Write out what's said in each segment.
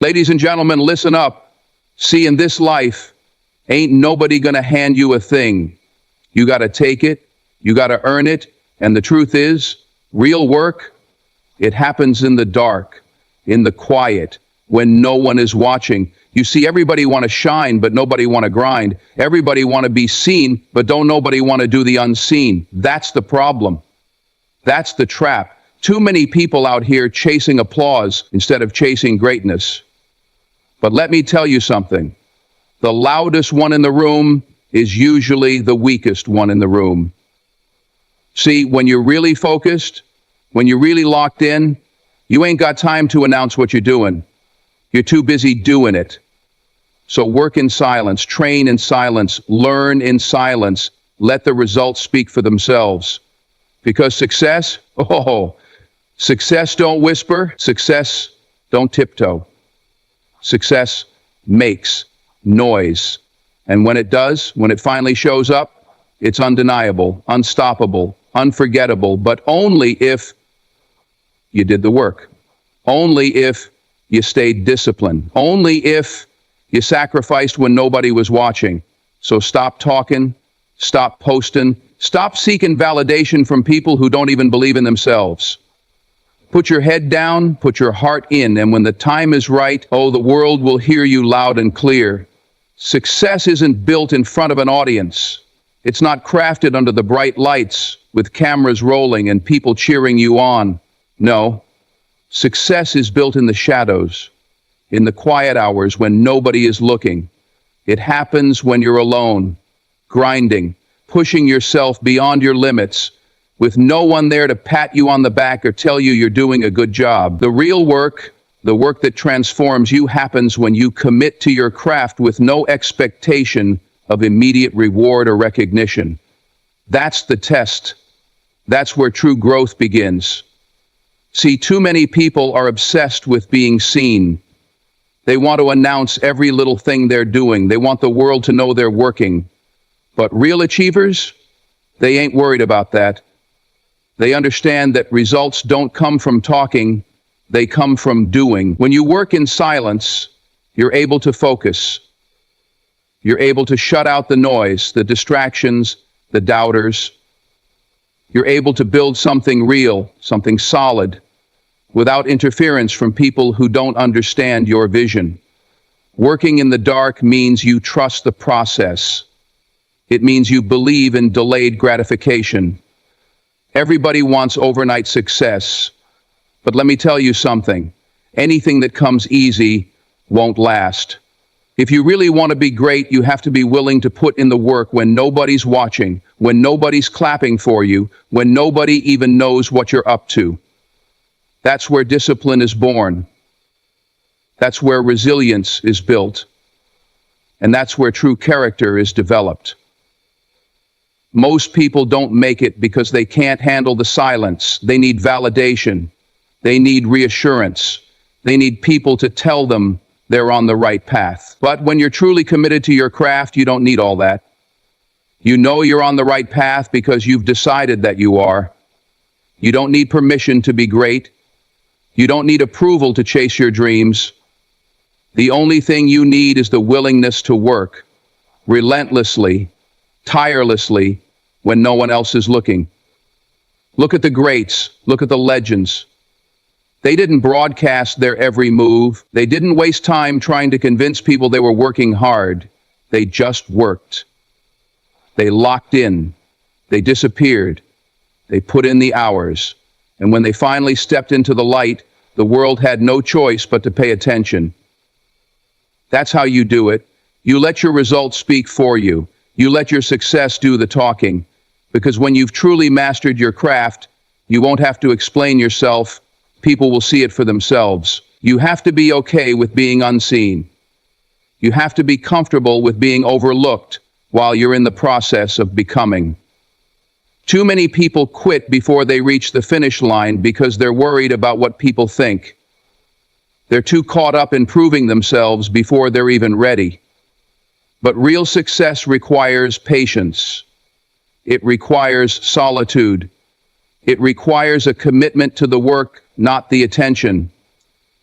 Ladies and gentlemen, listen up. See, in this life, ain't nobody gonna hand you a thing. You gotta take it, you gotta earn it, and the truth is, real work, it happens in the dark, in the quiet, when no one is watching. You see, everybody want to shine, but nobody want to grind. Everybody want to be seen, but don't nobody want to do the unseen. That's the problem. That's the trap. Too many people out here chasing applause instead of chasing greatness. But let me tell you something. The loudest one in the room is usually the weakest one in the room. See, when you're really focused, when you're really locked in, you ain't got time to announce what you're doing. You're too busy doing it. So work in silence, train in silence, learn in silence. Let the results speak for themselves. Because success don't whisper, success don't tiptoe. Success makes noise. And when it does, when it finally shows up, it's undeniable, unstoppable, unforgettable, but only if you did the work. Only if you stayed disciplined. Only if you sacrificed when nobody was watching. So stop talking, stop posting, stop seeking validation from people who don't even believe in themselves. Put your head down, put your heart in, and when the time is right, oh, the world will hear you loud and clear. Success isn't built in front of an audience. It's not crafted under the bright lights with cameras rolling and people cheering you on. No, success is built in the shadows, in the quiet hours when nobody is looking. It happens when you're alone, grinding, pushing yourself beyond your limits, with no one there to pat you on the back or tell you you're doing a good job. The real work, the work that transforms you, happens when you commit to your craft with no expectation of immediate reward or recognition. That's the test. That's where true growth begins. See, too many people are obsessed with being seen. They want to announce every little thing they're doing. They want the world to know they're working. But real achievers, they ain't worried about that. They understand that results don't come from talking, they come from doing. When you work in silence, you're able to focus. You're able to shut out the noise, the distractions, the doubters. You're able to build something real, something solid, without interference from people who don't understand your vision. Working in the dark means you trust the process. It means you believe in delayed gratification. Everybody wants overnight success. But let me tell you something. Anything that comes easy won't last. If you really want to be great, you have to be willing to put in the work when nobody's watching, when nobody's clapping for you, when nobody even knows what you're up to. That's where discipline is born. That's where resilience is built. And that's where true character is developed. Most people don't make it because they can't handle the silence. They need validation. They need reassurance. They need people to tell them they're on the right path. But when you're truly committed to your craft, you don't need all that. You know you're on the right path because you've decided that you are. You don't need permission to be great. You don't need approval to chase your dreams. The only thing you need is the willingness to work relentlessly, tirelessly, when no one else is looking. Look at the greats. Look at the legends. They didn't broadcast their every move. They didn't waste time trying to convince people they were working hard. They just worked. They locked in. They disappeared. They put in the hours. And when they finally stepped into the light, the world had no choice but to pay attention. That's how you do it. You let your results speak for you. You let your success do the talking. Because when you've truly mastered your craft, you won't have to explain yourself. People will see it for themselves. You have to be okay with being unseen. You have to be comfortable with being overlooked while you're in the process of becoming. Too many people quit before they reach the finish line because they're worried about what people think. They're too caught up in proving themselves before they're even ready. But real success requires patience. It requires solitude. It requires a commitment to the work, not the attention.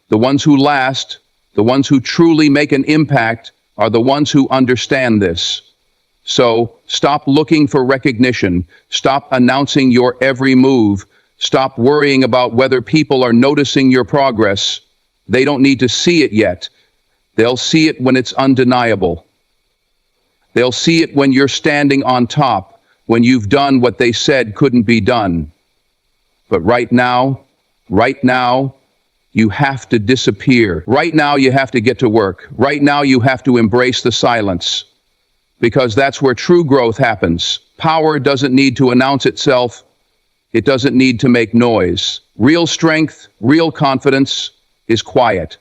The ones who last, The ones who truly make an impact are the ones who understand this. So stop looking for recognition. Stop announcing your every move. Stop worrying about whether people are noticing your progress. They don't need to see it yet. They'll see it when it's undeniable. They'll see it when you're standing on top, when you've done what they said couldn't be done. But right now, you have to disappear. Right now, you have to get to work. Right now, you have to embrace the silence. Because that's where true growth happens. Power doesn't need to announce itself. It doesn't need to make noise. Real strength, real confidence is quiet.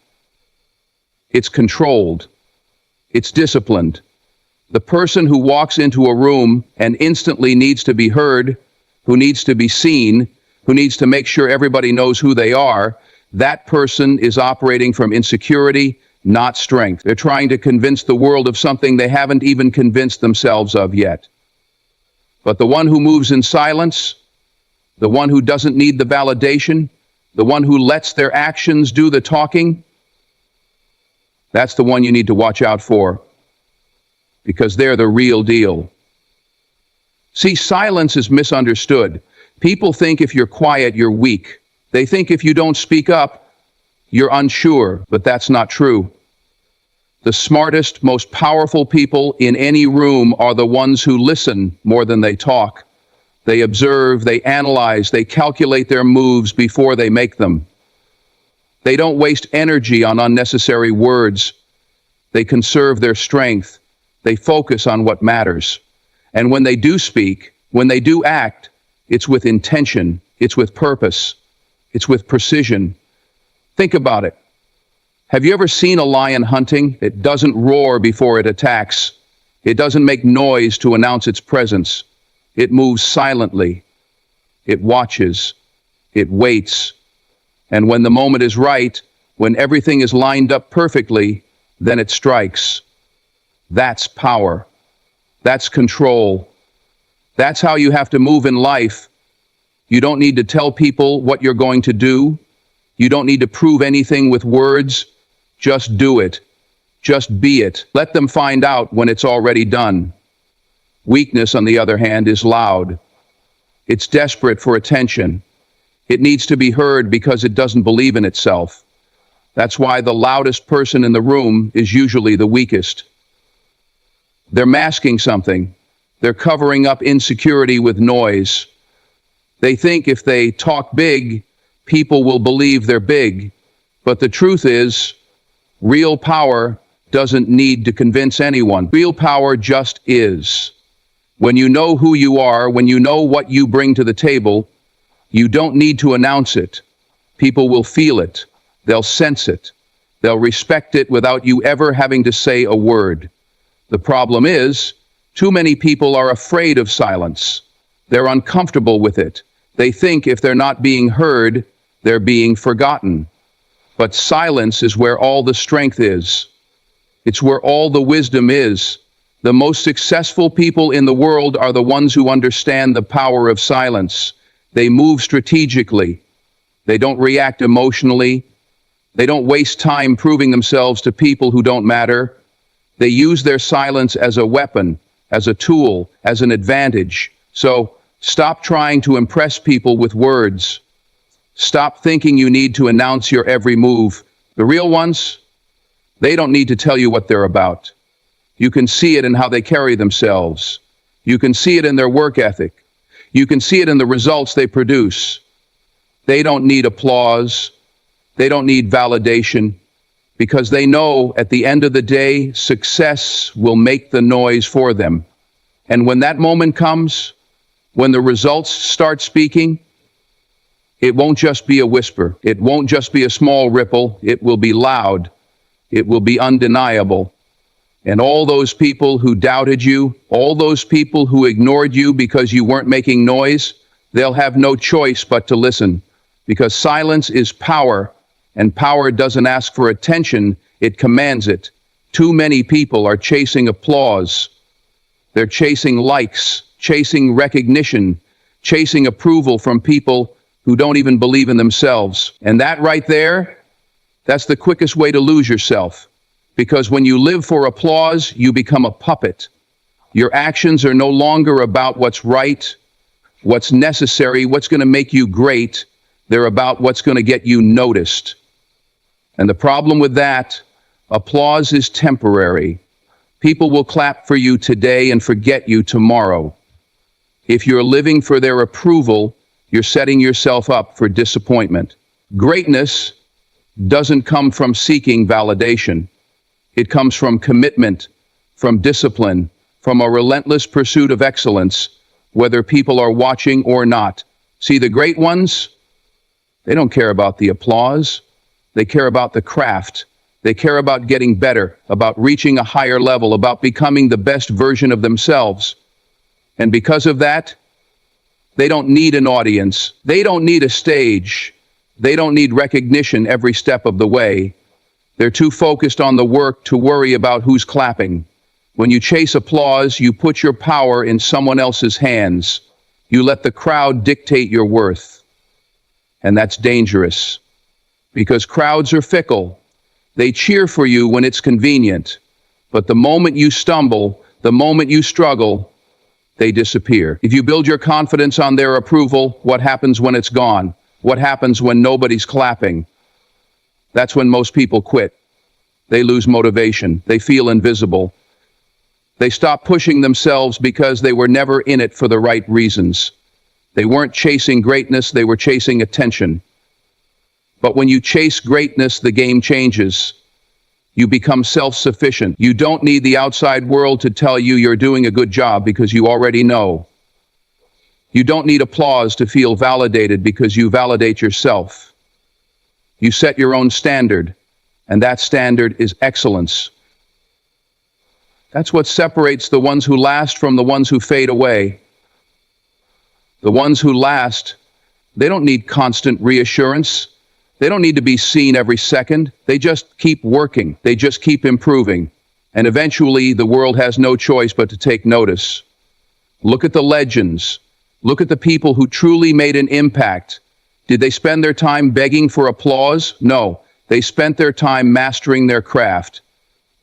It's controlled. It's disciplined. The person who walks into a room and instantly needs to be heard, who needs to be seen, who needs to make sure everybody knows who they are, that person is operating from insecurity, not strength. They're trying to convince the world of something they haven't even convinced themselves of yet. But the one who moves in silence, the one who doesn't need the validation, the one who lets their actions do the talking, that's the one you need to watch out for, because they're the real deal. See, silence is misunderstood. People think if you're quiet, you're weak. They think if you don't speak up, you're unsure, but that's not true. The smartest, most powerful people in any room are the ones who listen more than they talk. They observe, they analyze, they calculate their moves before they make them. They don't waste energy on unnecessary words. They conserve their strength. They focus on what matters. And when they do speak, when they do act, it's with intention, it's with purpose, it's with precision. Think about it. Have you ever seen a lion hunting? It doesn't roar before it attacks. It doesn't make noise to announce its presence. It moves silently. It watches. It waits. And when the moment is right, when everything is lined up perfectly, then it strikes. That's power. That's control. That's how you have to move in life. You don't need to tell people what you're going to do. You don't need to prove anything with words. Just do it. Just be it. Let them find out when it's already done. Weakness, on the other hand, is loud. It's desperate for attention. It needs to be heard because it doesn't believe in itself. That's why the loudest person in the room is usually the weakest. They're masking something. They're covering up insecurity with noise. They think if they talk big, people will believe they're big. But the truth is, real power doesn't need to convince anyone. Real power just is. When you know who you are, when you know what you bring to the table, you don't need to announce it. People will feel it. They'll sense it. They'll respect it without you ever having to say a word. The problem is, too many people are afraid of silence. They're uncomfortable with it. They think if they're not being heard, they're being forgotten. But silence is where all the strength is. It's where all the wisdom is. The most successful people in the world are the ones who understand the power of silence. They move strategically. They don't react emotionally. They don't waste time proving themselves to people who don't matter. They use their silence as a weapon, as a tool, as an advantage. So stop trying to impress people with words. Stop thinking you need to announce your every move. The real ones, they don't need to tell you what they're about. You can see it in how they carry themselves. You can see it in their work ethic. You can see it in the results they produce. They don't need applause. They don't need validation, because they know at the end of the day, success will make the noise for them. And when that moment comes, when the results start speaking, it won't just be a whisper. It won't just be a small ripple. It will be loud. It will be undeniable. And all those people who doubted you, all those people who ignored you because you weren't making noise, they'll have no choice but to listen. Because silence is power, and power doesn't ask for attention, it commands it. Too many people are chasing applause. They're chasing likes, chasing recognition, chasing approval from people who don't even believe in themselves. And that right there, That's the quickest way to lose yourself. Because when you live for applause, you become a puppet. Your actions are no longer about what's right, what's necessary, what's going to make you great. They're about what's going to get you noticed. And the problem with that, applause is temporary. People will clap for you today and forget you tomorrow. If you're living for their approval, you're setting yourself up for disappointment. Greatness doesn't come from seeking validation. It comes from commitment, from discipline, from a relentless pursuit of excellence, whether people are watching or not. See, the great ones, they don't care about the applause. They care about the craft. They care about getting better, about reaching a higher level, about becoming the best version of themselves. And because of that, they don't need an audience. They don't need a stage. They don't need recognition every step of the way. They're too focused on the work to worry about who's clapping. When you chase applause, you put your power in someone else's hands. You let the crowd dictate your worth. And that's dangerous. Because crowds are fickle. They cheer for you when it's convenient. But the moment you stumble, the moment you struggle, they disappear. If you build your confidence on their approval, what happens when it's gone? What happens when nobody's clapping? That's when most people quit. They lose motivation. They feel invisible. They stop pushing themselves because they were never in it for the right reasons. They weren't chasing greatness, they were chasing attention. But when you chase greatness, the game changes. You become self-sufficient. You don't need the outside world to tell you you're doing a good job because you already know. You don't need applause to feel validated because you validate yourself. You set your own standard, and that standard is excellence. That's what separates the ones who last from the ones who fade away. The ones who last, they don't need constant reassurance. They don't need to be seen every second. They just keep working. They just keep improving. And eventually, the world has no choice but to take notice. Look at the legends. Look at the people who truly made an impact. Did they spend their time begging for applause? No. They spent their time mastering their craft.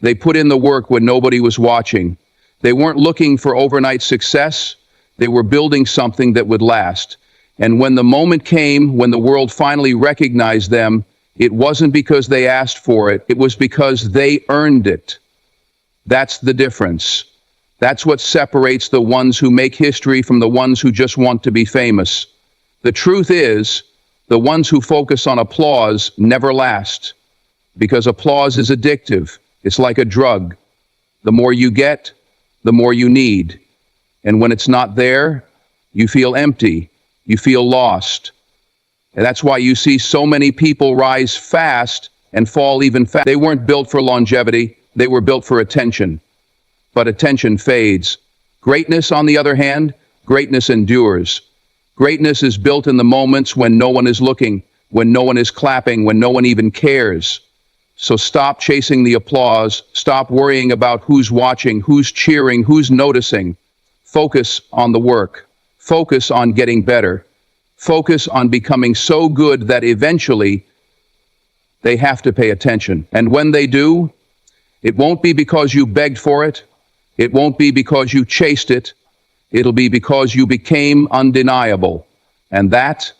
They put in the work when nobody was watching. They weren't looking for overnight success. They were building something that would last. And when the moment came, when the world finally recognized them, it wasn't because they asked for it. It was because they earned it. That's the difference. That's what separates the ones who make history from the ones who just want to be famous. The truth is, the ones who focus on applause never last. Because applause is addictive. It's like a drug. The more you get, the more you need. And when it's not there, you feel empty. You feel lost. And that's why you see so many people rise fast and fall even fast. They weren't built for longevity. They were built for attention. But attention fades. Greatness, on the other hand, greatness endures. Greatness is built in the moments when no one is looking, when no one is clapping, when no one even cares. So stop chasing the applause. Stop worrying about who's watching, who's cheering, who's noticing. Focus on the work. Focus on getting better. Focus on becoming so good that eventually they have to pay attention. And when they do, it won't be because you begged for it. It won't be because you chased it. It'll be because you became undeniable. And that's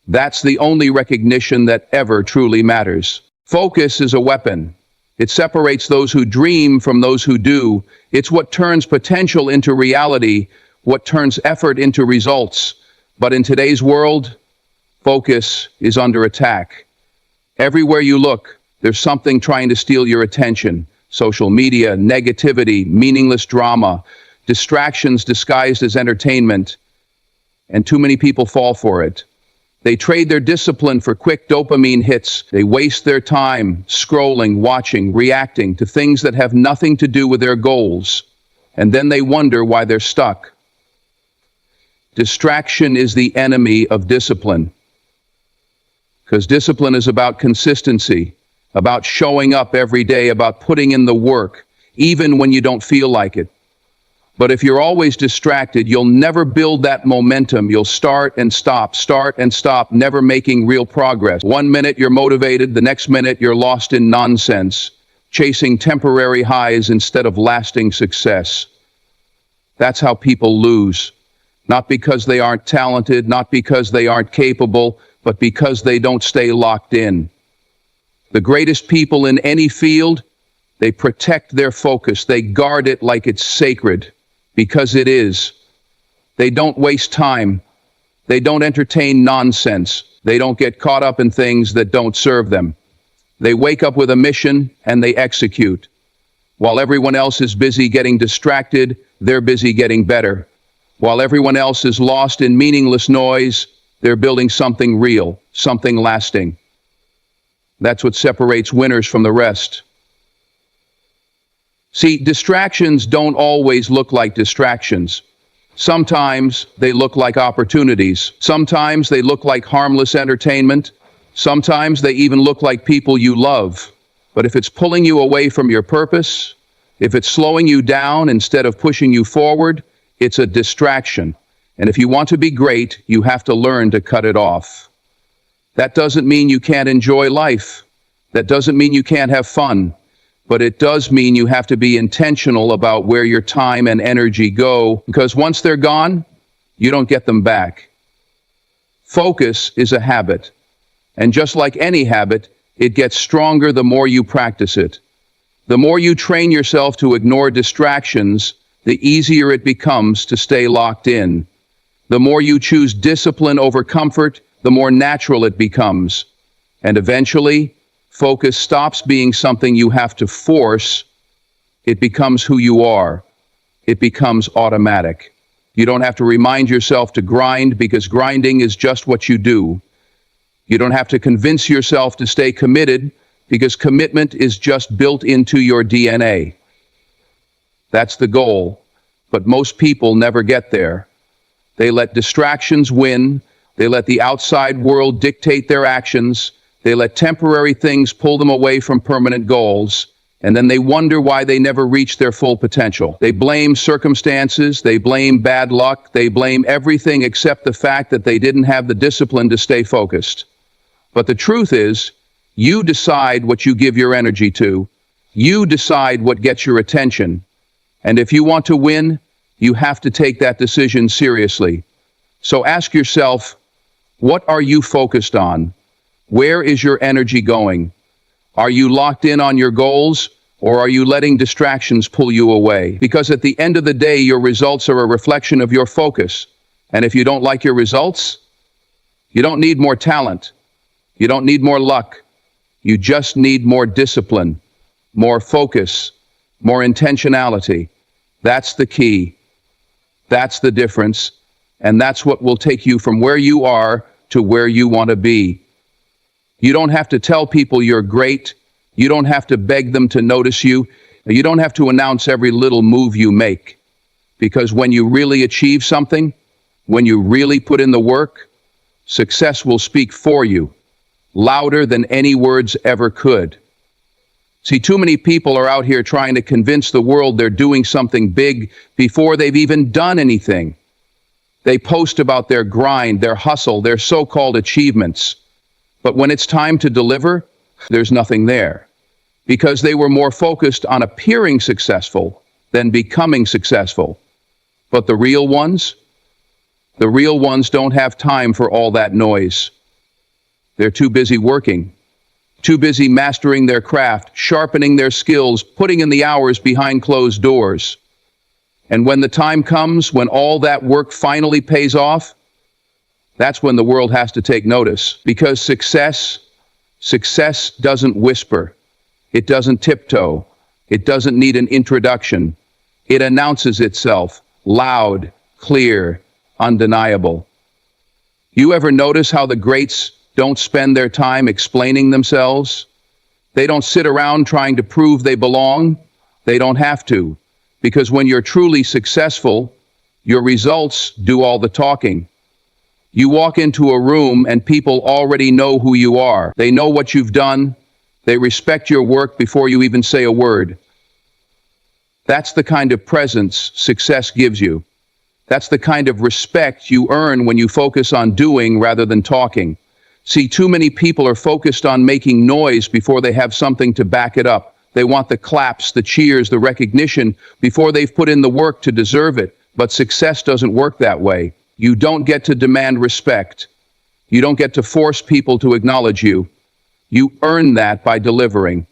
the only recognition that ever truly matters. Focus is a weapon. It separates those who dream from those who do. It's what turns potential into reality, what turns effort into results. But in today's world, focus is under attack. Everywhere you look, there's something trying to steal your attention. Social media, negativity, meaningless drama, distractions disguised as entertainment. And too many people fall for it. They trade their discipline for quick dopamine hits. They waste their time scrolling, watching, reacting to things that have nothing to do with their goals. And then they wonder why they're stuck. Distraction is the enemy of discipline. Because discipline is about consistency, about showing up every day, about putting in the work, even when you don't feel like it. But if you're always distracted, you'll never build that momentum. You'll start and stop, never making real progress. 1 minute you're motivated, the next minute you're lost in nonsense, chasing temporary highs instead of lasting success. That's how people lose. Not because they aren't talented, not because they aren't capable, but because they don't stay locked in. The greatest people in any field, they protect their focus. They guard it like it's sacred, because it is. They don't waste time. They don't entertain nonsense. They don't get caught up in things that don't serve them. They wake up with a mission and they execute. While everyone else is busy getting distracted, they're busy getting better. While everyone else is lost in meaningless noise, they're building something real, something lasting. That's what separates winners from the rest. See, distractions don't always look like distractions. Sometimes they look like opportunities. Sometimes they look like harmless entertainment. Sometimes they even look like people you love. But if it's pulling you away from your purpose, if it's slowing you down instead of pushing you forward, it's a distraction. And if you want to be great, you have to learn to cut it off. That doesn't mean you can't enjoy life. That doesn't mean you can't have fun. But it does mean you have to be intentional about where your time and energy go, because once they're gone, you don't get them back. Focus is a habit. And just like any habit, it gets stronger the more you practice it. The more you train yourself to ignore distractions, the easier it becomes to stay locked in. The more you choose discipline over comfort, the more natural it becomes. And eventually, focus stops being something you have to force. It becomes who you are. It becomes automatic. You don't have to remind yourself to grind, because grinding is just what you do. You don't have to convince yourself to stay committed, because commitment is just built into your DNA. That's the goal, but most people never get there. They let distractions win. They let the outside world dictate their actions. They let temporary things pull them away from permanent goals. And then they wonder why they never reach their full potential. They blame circumstances. They blame bad luck. They blame everything except the fact that they didn't have the discipline to stay focused. But the truth is, you decide what you give your energy to. You decide what gets your attention. And if you want to win, you have to take that decision seriously. So ask yourself, what are you focused on? Where is your energy going? Are you locked in on your goals, or are you letting distractions pull you away? Because at the end of the day, your results are a reflection of your focus. And if you don't like your results, you don't need more talent. You don't need more luck. You just need more discipline, more focus, more intentionality. That's the key. That's the difference. And that's what will take you from where you are to where you want to be. You don't have to tell people you're great. You don't have to beg them to notice you. You don't have to announce every little move you make. Because when you really achieve something, when you really put in the work, success will speak for you, louder than any words ever could. See, too many people are out here trying to convince the world they're doing something big before they've even done anything. They post about their grind, their hustle, their so-called achievements. But when it's time to deliver, there's nothing there. Because they were more focused on appearing successful than becoming successful. But the real ones don't have time for all that noise. They're too busy working, too busy mastering their craft, sharpening their skills, putting in the hours behind closed doors. And when the time comes, when all that work finally pays off, that's when the world has to take notice. Because success doesn't whisper. It doesn't tiptoe. It doesn't need an introduction. It announces itself, loud, clear, undeniable. You ever notice how the greats don't spend their time explaining themselves? They don't sit around trying to prove they belong. They don't have to. Because when you're truly successful, your results do all the talking. You walk into a room and people already know who you are. They know what you've done. They respect your work before you even say a word. That's the kind of presence success gives you. That's the kind of respect you earn when you focus on doing rather than talking. See, too many people are focused on making noise before they have something to back it up. They want the claps, the cheers, the recognition before they've put in the work to deserve it. But success doesn't work that way. You don't get to demand respect. You don't get to force people to acknowledge you. You earn that by delivering,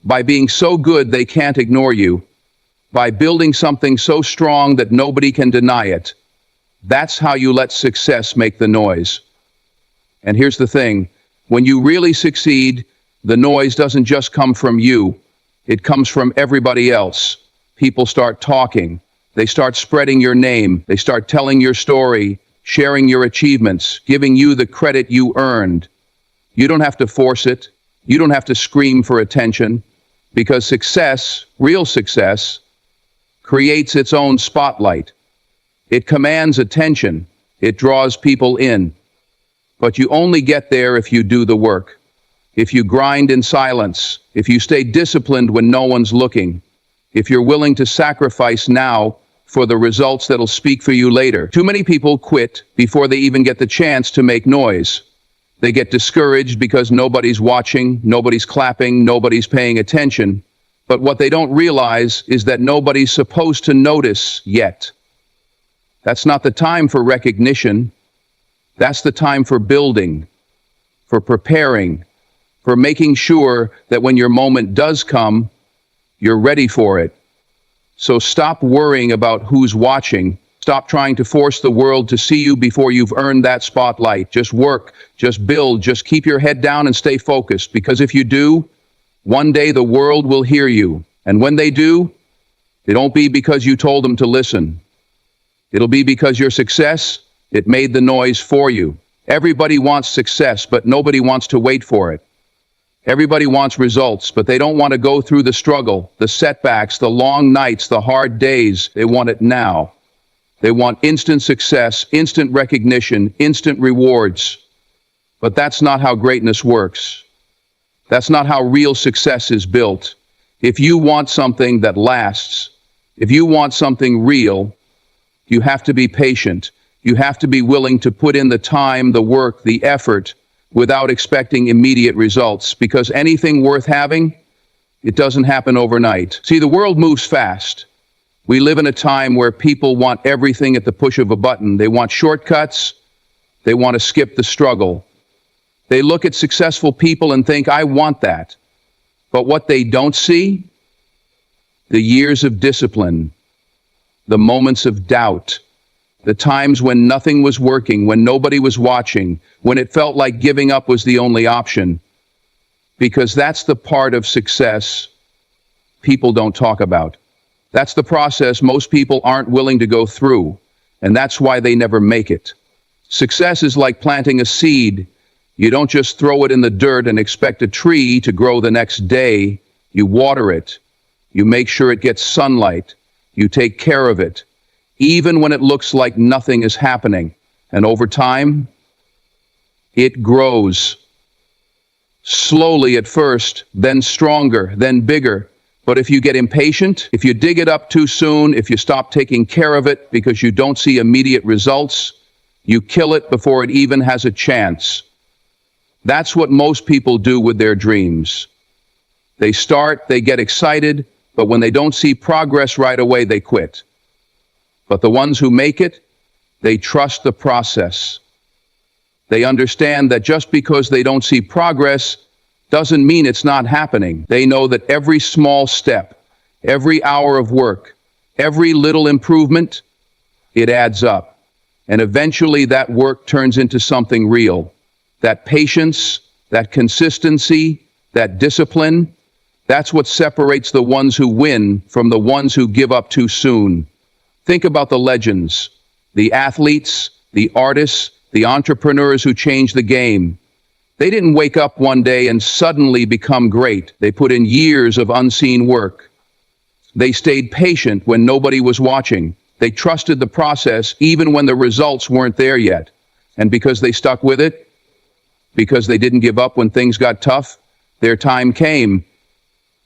by being so good they can't ignore you, by building something so strong that nobody can deny it. That's how you let success make the noise. And here's the thing, when you really succeed, the noise doesn't just come from you, it comes from everybody else. People start talking, they start spreading your name, they start telling your story, sharing your achievements, giving you the credit you earned. You don't have to force it, you don't have to scream for attention, because success, real success, creates its own spotlight. It commands attention, it draws people in. But you only get there if you do the work, if you grind in silence, if you stay disciplined when no one's looking, if you're willing to sacrifice now for the results that'll speak for you later. Too many people quit before they even get the chance to make noise. They get discouraged because nobody's watching, nobody's clapping, nobody's paying attention. But what they don't realize is that nobody's supposed to notice yet. That's not the time for recognition. That's the time for building, for preparing, for making sure that when your moment does come, you're ready for it. So stop worrying about who's watching. Stop trying to force the world to see you before you've earned that spotlight. Just work, just build, just keep your head down and stay focused. Because if you do, one day the world will hear you. And when they do, it won't be because you told them to listen. It'll be because your success, it made the noise for you. Everybody wants success, but nobody wants to wait for it. Everybody wants results, but they don't want to go through the struggle, the setbacks, the long nights, the hard days. They want it now. They want instant success, instant recognition, instant rewards. But that's not how greatness works. That's not how real success is built. If you want something that lasts, if you want something real, you have to be patient. You have to be willing to put in the time, the work, the effort, without expecting immediate results, because anything worth having, it doesn't happen overnight. See, the world moves fast. We live in a time where people want everything at the push of a button. They want shortcuts. They want to skip the struggle. They look at successful people and think, I want that. But what they don't see, the years of discipline, the moments of doubt, the times when nothing was working, when nobody was watching, when it felt like giving up was the only option. Because that's the part of success people don't talk about. That's the process most people aren't willing to go through, and that's why they never make it. Success is like planting a seed. You don't just throw it in the dirt and expect a tree to grow the next day. You water it. You make sure it gets sunlight. You take care of it, even when it looks like nothing is happening. And over time, it grows. Slowly at first, then stronger, then bigger. But if you get impatient, if you dig it up too soon, if you stop taking care of it because you don't see immediate results, you kill it before it even has a chance. That's what most people do with their dreams. They start, they get excited, but when they don't see progress right away, they quit. But the ones who make it, they trust the process. They understand that just because they don't see progress doesn't mean it's not happening. They know that every small step, every hour of work, every little improvement, it adds up. And eventually that work turns into something real. That patience, that consistency, that discipline, that's what separates the ones who win from the ones who give up too soon. Think about the legends, the athletes, the artists, the entrepreneurs who changed the game. They didn't wake up one day and suddenly become great. They put in years of unseen work. They stayed patient when nobody was watching. They trusted the process even when the results weren't there yet. And because they stuck with it, because they didn't give up when things got tough, their time came.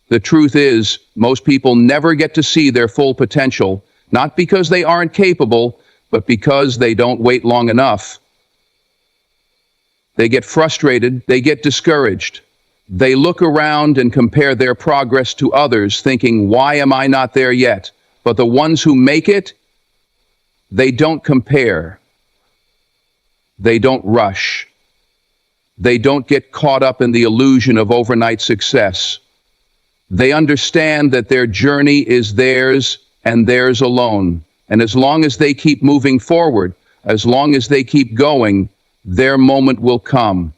The truth is, most people never get to see their full potential, not because they aren't capable, but because they don't wait long enough. They get frustrated, they get discouraged. They look around and compare their progress to others, thinking, why am I not there yet? But the ones who make it, they don't compare. They don't rush. They don't get caught up in the illusion of overnight success. They understand that their journey is theirs and theirs alone. And as long as they keep moving forward, as long as they keep going, their moment will come.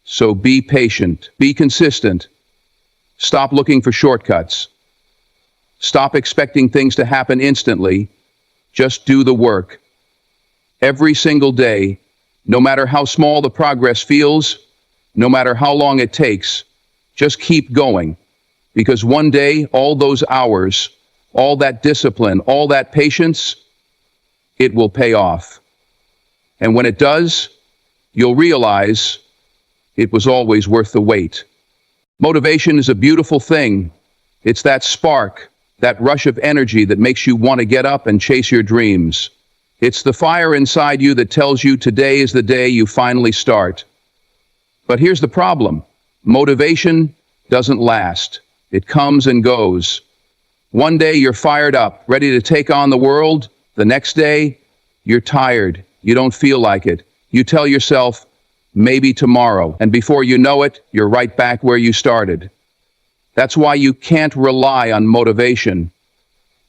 So be patient, be consistent. Stop looking for shortcuts. Stop expecting things to happen instantly. Just do the work. Every single day, no matter how small the progress feels, no matter how long it takes, just keep going. Because one day, all those hours, all that discipline, all that patience, it will pay off. And when it does, you'll realize it was always worth the wait. Motivation is a beautiful thing. It's that spark, that rush of energy that makes you want to get up and chase your dreams. It's the fire inside you that tells you today is the day you finally start. But here's the problem. Motivation doesn't last. It comes and goes. One day you're fired up, ready to take on the world. The next day, you're tired. You don't feel like it. You tell yourself, maybe tomorrow. And before you know it, you're right back where you started. That's why you can't rely on motivation.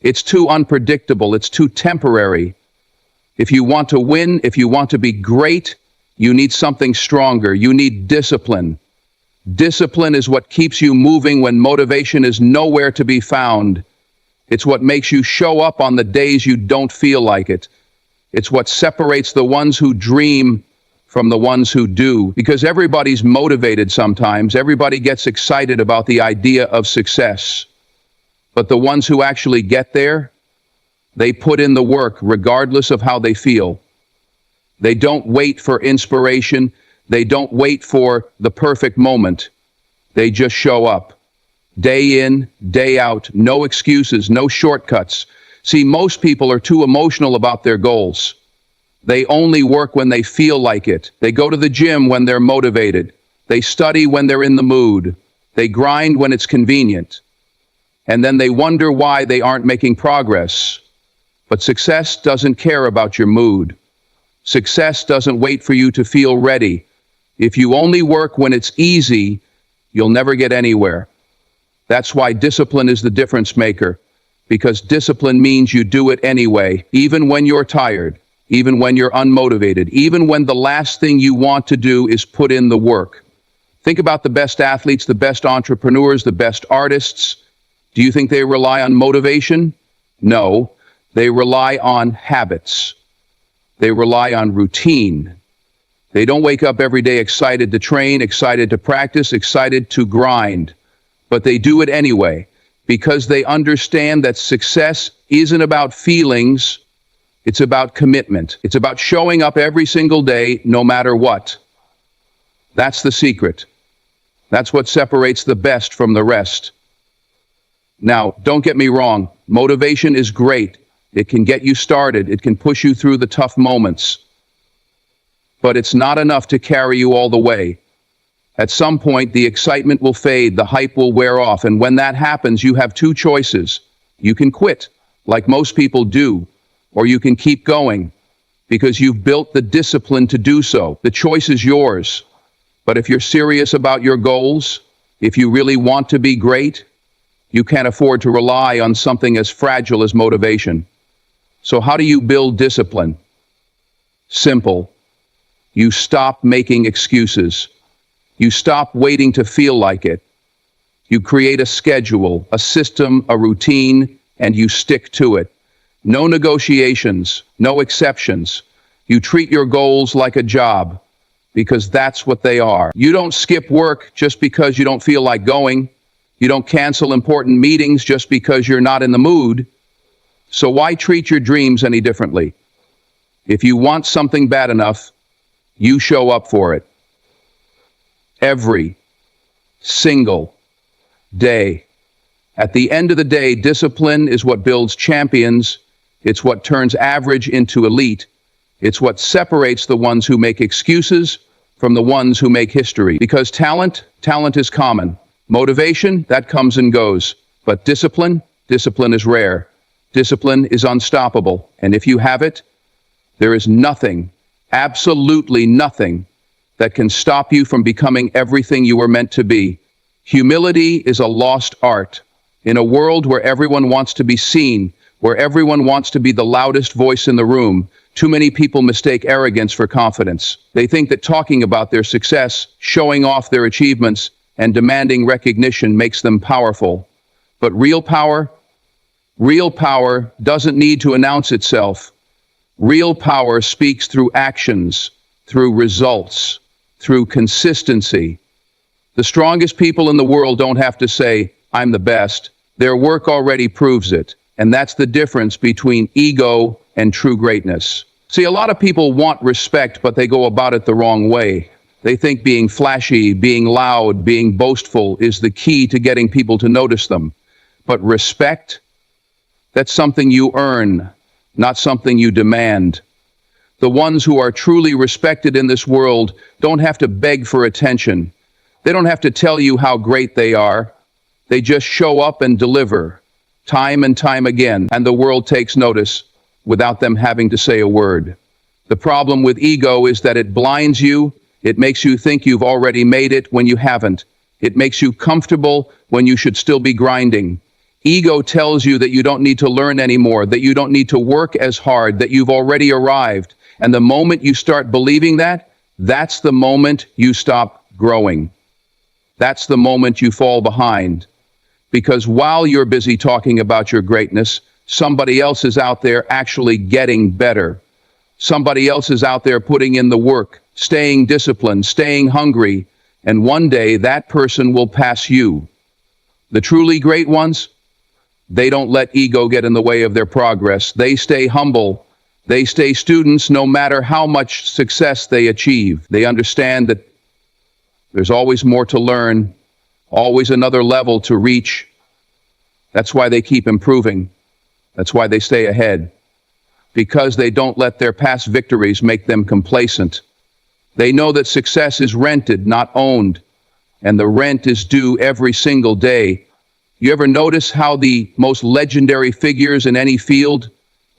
It's too unpredictable. It's too temporary. If you want to win, if you want to be great, you need something stronger. You need discipline. Discipline is what keeps you moving when motivation is nowhere to be found. It's what makes you show up on the days you don't feel like it. It's what separates the ones who dream from the ones who do. Because everybody's motivated sometimes. Everybody gets excited about the idea of success. But the ones who actually get there, they put in the work regardless of how they feel. They don't wait for inspiration. They don't wait for the perfect moment. They just show up. Day in, day out, no excuses, no shortcuts. See, most people are too emotional about their goals. They only work when they feel like it. They go to the gym when they're motivated. They study when they're in the mood. They grind when it's convenient. And then they wonder why they aren't making progress. But success doesn't care about your mood. Success doesn't wait for you to feel ready. If you only work when it's easy, you'll never get anywhere. That's why discipline is the difference maker. Because discipline means you do it anyway, even when you're tired, even when you're unmotivated, even when the last thing you want to do is put in the work. Think about the best athletes, the best entrepreneurs, the best artists. Do you think they rely on motivation? No, they rely on habits. They rely on routine. They don't wake up every day excited to train, excited to practice, excited to grind. But they do it anyway, because they understand that success isn't about feelings, it's about commitment. It's about showing up every single day, no matter what. That's the secret. That's what separates the best from the rest. Now, don't get me wrong, motivation is great. It can get you started. It can push you through the tough moments. But it's not enough to carry you all the way. At some point, the excitement will fade, the hype will wear off, and when that happens, you have two choices. You can quit, like most people do, or you can keep going, because you've built the discipline to do so. The choice is yours. But if you're serious about your goals, if you really want to be great, you can't afford to rely on something as fragile as motivation. So how do you build discipline? Simple. You stop making excuses. You stop waiting to feel like it. You create a schedule, a system, a routine, and you stick to it. No negotiations, no exceptions. You treat your goals like a job, because that's what they are. You don't skip work just because you don't feel like going. You don't cancel important meetings just because you're not in the mood. So why treat your dreams any differently? If you want something bad enough, you show up for it. Every single day. At the end of the day, discipline is what builds champions. It's what turns average into elite. It's what separates the ones who make excuses from the ones who make history. Because talent is common. Motivation, that comes and goes. But discipline is rare. Discipline is unstoppable. And if you have it, there is nothing, absolutely nothing, that can stop you from becoming everything you were meant to be. Humility is a lost art. In a world where everyone wants to be seen, where everyone wants to be the loudest voice in the room, too many people mistake arrogance for confidence. They think that talking about their success, showing off their achievements, and demanding recognition makes them powerful. But real power doesn't need to announce itself. Real power speaks through actions, through results, through consistency. The strongest people in the world don't have to say, "I'm the best." Their work already proves it. And that's the difference between ego and true greatness. See, a lot of people want respect, but they go about it the wrong way. They think being flashy, being loud, being boastful is the key to getting people to notice them. But respect, that's something you earn, not something you demand. The ones who are truly respected in this world don't have to beg for attention. They don't have to tell you how great they are. They just show up and deliver, time and time again, and the world takes notice without them having to say a word. The problem with ego is that it blinds you. It makes you think you've already made it when you haven't. It makes you comfortable when you should still be grinding. Ego tells you that you don't need to learn anymore, that you don't need to work as hard, that you've already arrived. And the moment you start believing that, that's the moment you stop growing. That's the moment you fall behind. Because while you're busy talking about your greatness, somebody else is out there actually getting better. Somebody else is out there putting in the work, staying disciplined, staying hungry, and one day that person will pass you. The truly great ones, they don't let ego get in the way of their progress. They stay humble. They stay students no matter how much success they achieve. They understand that there's always more to learn, always another level to reach. That's why they keep improving. That's why they stay ahead. Because they don't let their past victories make them complacent. They know that success is rented, not owned, and the rent is due every single day. You ever notice how the most legendary figures in any field,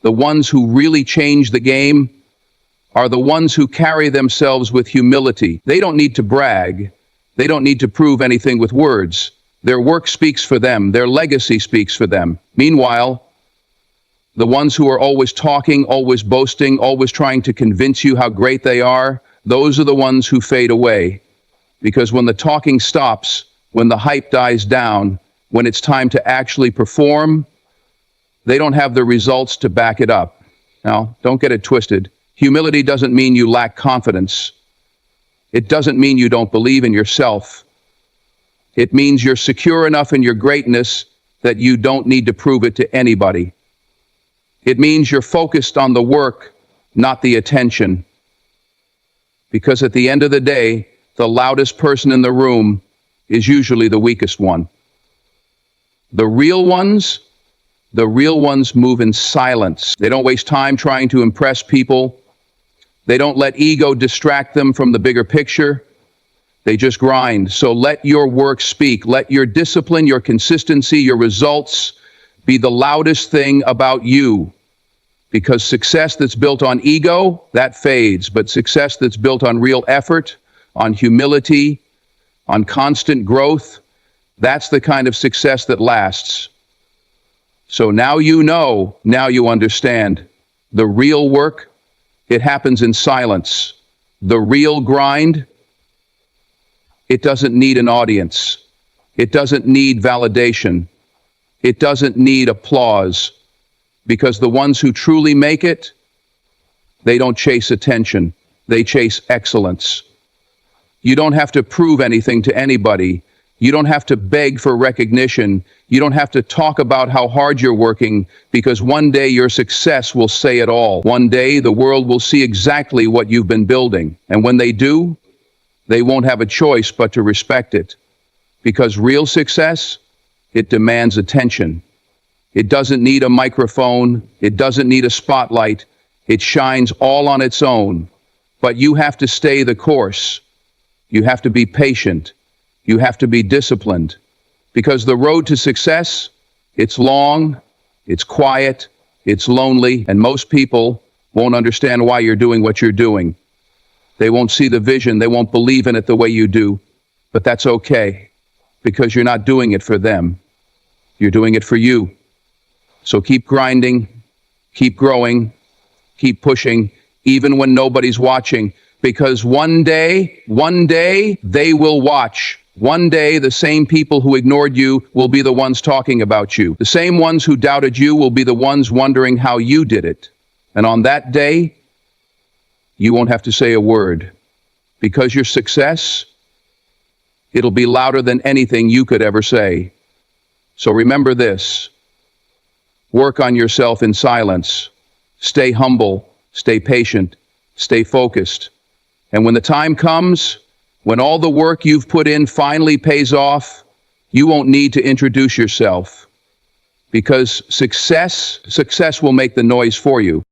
the ones who really change the game, are the ones who carry themselves with humility? They don't need to brag. They don't need to prove anything with words. Their work speaks for them. Their legacy speaks for them. Meanwhile, the ones who are always talking, always boasting, always trying to convince you how great they are, those are the ones who fade away. Because when the talking stops, when the hype dies down, when it's time to actually perform, they don't have the results to back it up. Now, don't get it twisted. Humility doesn't mean you lack confidence. It doesn't mean you don't believe in yourself. It means you're secure enough in your greatness that you don't need to prove it to anybody. It means you're focused on the work, not the attention. Because at the end of the day, the loudest person in the room is usually the weakest one. The real ones move in silence. They don't waste time trying to impress people. They don't let ego distract them from the bigger picture. They just grind. So let your work speak. Let your discipline, your consistency, your results be the loudest thing about you. Because success that's built on ego, that fades. But success that's built on real effort, on humility, on constant growth, that's the kind of success that lasts. So now you know, now you understand. The real work, it happens in silence. The real grind, it doesn't need an audience. It doesn't need validation. It doesn't need applause. Because the ones who truly make it, they don't chase attention. They chase excellence. You don't have to prove anything to anybody. You don't have to beg for recognition. You don't have to talk about how hard you're working, because one day your success will say it all. One day the world will see exactly what you've been building. And when they do, they won't have a choice but to respect it. Because real success, It demands attention. It doesn't need a microphone. It doesn't need a spotlight. It shines all on its own. But you have to stay the course. You have to be patient. You have to be disciplined. Because the road to success, it's long, it's quiet, it's lonely, and most people won't understand why you're doing what you're doing. They won't see the vision. They won't believe in it the way you do. But that's okay, because you're not doing it for them. You're doing it for you. So keep grinding, keep growing, keep pushing, even when nobody's watching, because one day, they will watch. One day, the same people who ignored you will be the ones talking about you. The same ones who doubted you will be the ones wondering how you did it. And on that day, you won't have to say a word, because your success, it'll be louder than anything you could ever say. So remember this. Work on yourself in silence. Stay humble, stay patient, stay focused. And when the time comes, when all the work you've put in finally pays off, you won't need to introduce yourself, because success will make the noise for you.